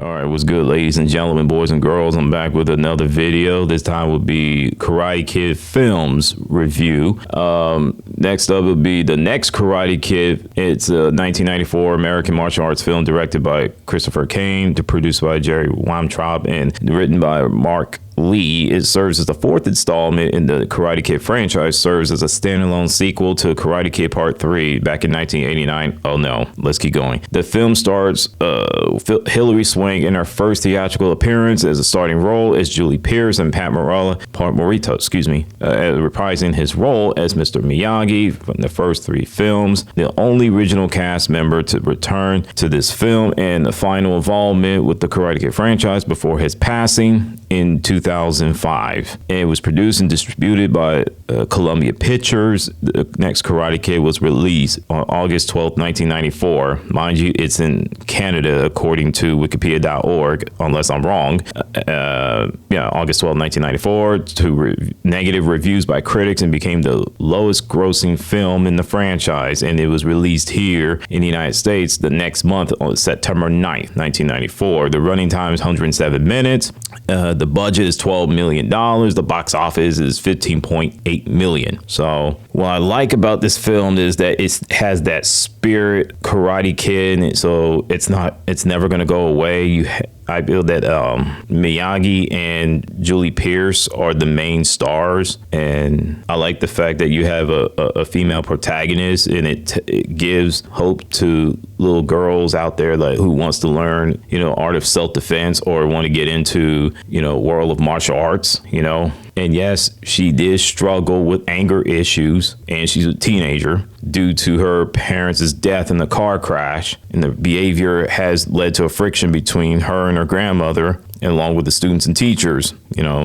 All right, what's good, ladies and gentlemen, boys and girls? I'm back with another video. This time will be Karate Kid Films review. Next up will be the next Karate Kid. It's a 1994 American martial arts film directed by Christopher Kane, produced by Jerry Weintraub, and written by Mark Lee. It serves as the fourth installment in the Karate Kid franchise, serves as a standalone sequel to Karate Kid Part 3 back in 1989. Oh no, let's keep going. The film stars Hilary Swank in her first theatrical appearance as a starting role as Julie Pierce, and Pat Morita, reprising his role as Mr. Miyagi from the first three films. The only original cast member to return to this film and the final involvement with the Karate Kid franchise before his passing in 2005. It was produced and distributed by Columbia Pictures. The next Karate Kid was released on August 12, 1994. Mind you, it's in Canada according to wikipedia.org, unless I'm wrong. August 12, 1994, to negative reviews by critics, and became the lowest grossing film in the franchise. And it was released here in the United States the next month on September 9th, 1994. The running time is 107 minutes. The budget is $12 million. The box office is $15.8 million. So what I like about this film is that it has that spirit Karate Kid, so it's never going to go away. I feel that Miyagi and Julie Pierce are the main stars, and I like the fact that you have a female protagonist, and it gives hope to little girls out there who wants to learn, art of self-defense or want to get into, world of martial arts, And yes, she did struggle with anger issues, and she's a teenager due to her parents' death in the car crash, and the behavior has led to a friction between her and her grandmother, along with the students and teachers.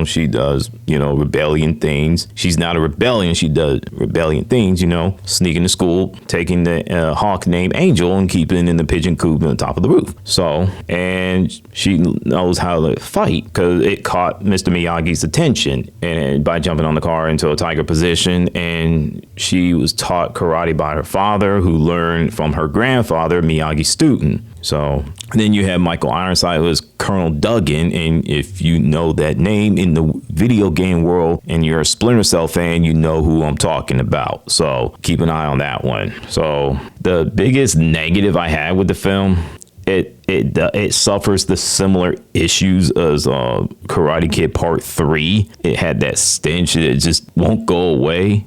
She does, rebellion things. She's not a rebellion. She does rebellion things, sneaking to school, taking the hawk named Angel and keeping it in the pigeon coop on the top of the roof. So, and she knows how to fight because it caught Mr. Miyagi's attention, and by jumping on the car into a tiger position. And she was taught karate by her father, who learned from her grandfather, Miyagi's student. So then you have Michael Ironside, who is Colonel Duggan, and if you know that name in the video game world and you're a Splinter Cell fan, you know who I'm talking about. So keep an eye on that one. So the biggest negative I had with the film, it suffers the similar issues as Karate Kid Part 3. It had that stench. It just won't go away.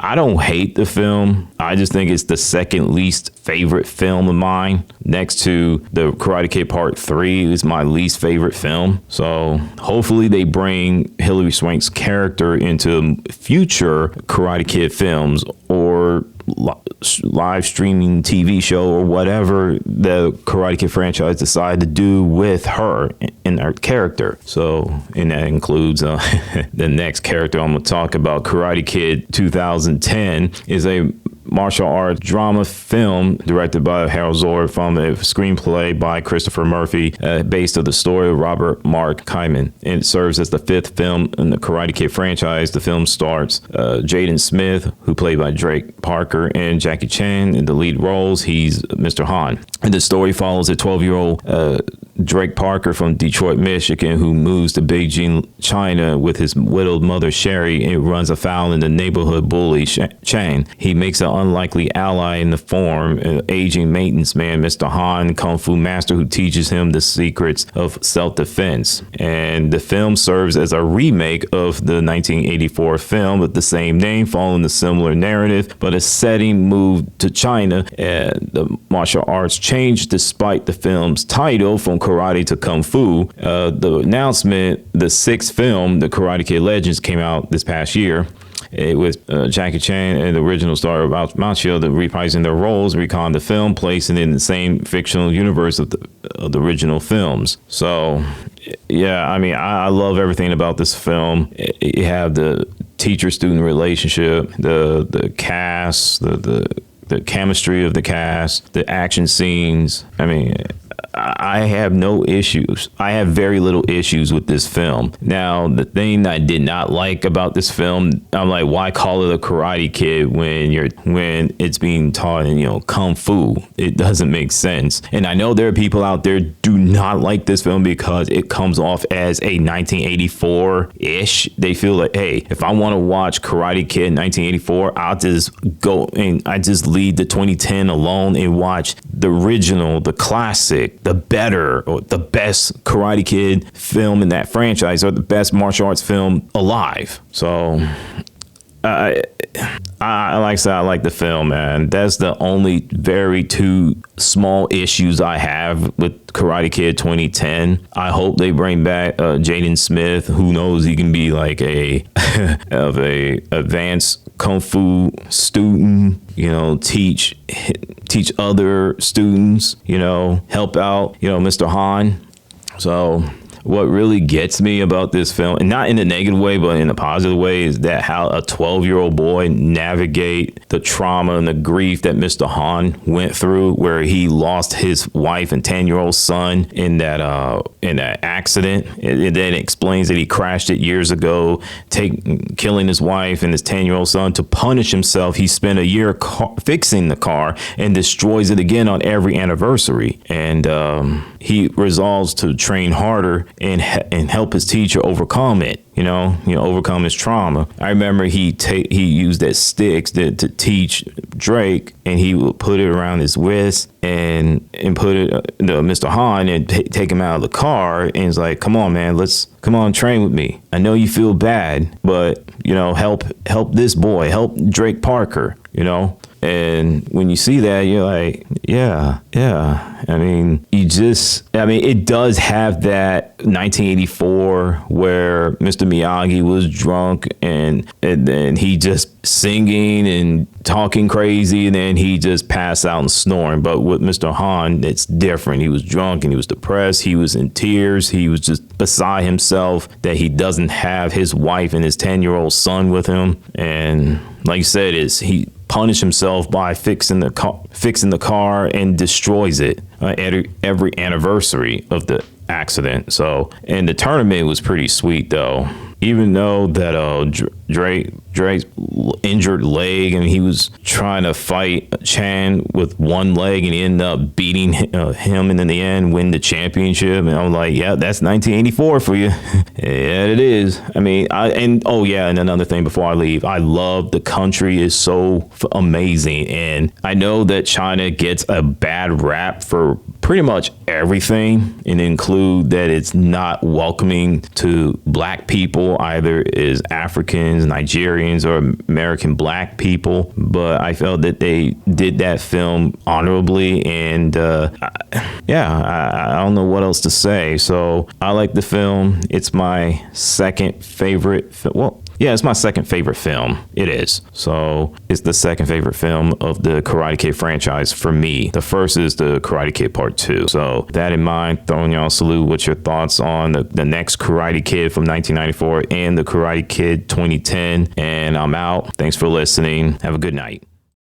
I don't hate the film. I just think it's the second least favorite film of mine. Next to the Karate Kid Part 3 is my least favorite film. So hopefully they bring Hilary Swank's character into future Karate Kid films or live streaming TV show or whatever the Karate Kid franchise decide to do with her and her character. So, and that includes the next character I'm going to talk about. Karate Kid 2010 is a martial arts drama film directed by Harold Zord from a screenplay by Christopher Murphy, based on the story of Robert Mark Kyman. And it serves as the fifth film in the Karate Kid franchise. The film stars Jaden Smith, who played by Drake Parker, and Jackie Chan in the lead roles. He's Mr. Han. And the story follows a 12-year-old Drake Parker from Detroit, Michigan, who moves to Beijing, China with his widowed mother, Sherry, and runs afoul in the neighborhood bully, Chang. He makes an unlikely ally in the form of aging maintenance man, Mr. Han, Kung Fu master, who teaches him the secrets of self-defense. And the film serves as a remake of the 1984 film with the same name, following a similar narrative, but a setting moved to China, and the martial arts changed despite the film's title from karate to kung fu. The announcement, the sixth film, The Karate Kid Legends, came out this past year. With Jackie Chan and the original star of Machio reprising their roles, recon the film, placing it in the same fictional universe of the original films. So, yeah, I mean, I love everything about this film. You have the teacher-student relationship, the cast, the chemistry of the cast, the action scenes. I mean, I have no issues. I have very little issues with this film. Now, the thing I did not like about this film, I'm like, why call it a Karate Kid when it's being taught in, kung fu? It doesn't make sense. And I know there are people out there do not like this film because it comes off as a 1984-ish. They feel like, hey, if I want to watch Karate Kid 1984, I'll just go and I just leave the 2010 alone and watch the original, the classic, the better or the best Karate Kid film in that franchise, or the best martial arts film alive. So like I said, I like the film, man. That's the only very two small issues I have with Karate Kid 2010. I hope they bring back Jaden Smith. Who knows? He can be like a of a advanced kung fu student. Teach other students. Help out. Mr. Han. So what really gets me about this film, and not in a negative way, but in a positive way, is that how a 12-year-old boy navigate the trauma and the grief that Mr. Han went through, where he lost his wife and 10-year-old son in that accident. It then explains that he crashed it years ago, killing his wife and his 10-year-old son. To punish himself, he spent a year fixing the car and destroys it again on every anniversary. And he resolves to train harder and help his teacher overcome it. Overcome his trauma. I remember he used that sticks to teach Drake, and he would put it around his wrist and put it Mr. Han and take him out of the car, and he's like, "Come on, man, come on, train with me. I know you feel bad, but help this boy, help Drake Parker." And when you see that, you're like, yeah. I mean, it does have that 1984 where Mr. Miyagi was drunk and then he just singing and talking crazy, and then he just passed out and snoring. But with Mr. Han, it's different. He was drunk and he was depressed. He was in tears. He was just beside himself that he doesn't have his wife and his 10-year-old son with him. And like you said, he punished himself by fixing the car and destroys it at every anniversary of the accident. So, and the tournament was pretty sweet though. Even though that Drake's injured leg, and he was trying to fight Chan with one leg, and he ended up beating him, and in the end win the championship. And I'm like, yeah, that's 1984 for you. Yeah, it is. I mean, and another thing before I leave, I love the country is so amazing, and I know that China gets a bad rap for pretty much everything, and include that it's not welcoming to black people, either is Africans, Nigerians, or American black people. But I felt that they did that film honorably, and I don't know what else to say. So I like the film. It's my second favorite. It's my second favorite film. It is. So it's the second favorite film of the Karate Kid franchise for me. The first is the Karate Kid Part 2. So that in mind, throwing y'all a salute. What's your thoughts on the next Karate Kid from 1994 and the Karate Kid 2010? And I'm out. Thanks for listening. Have a good night.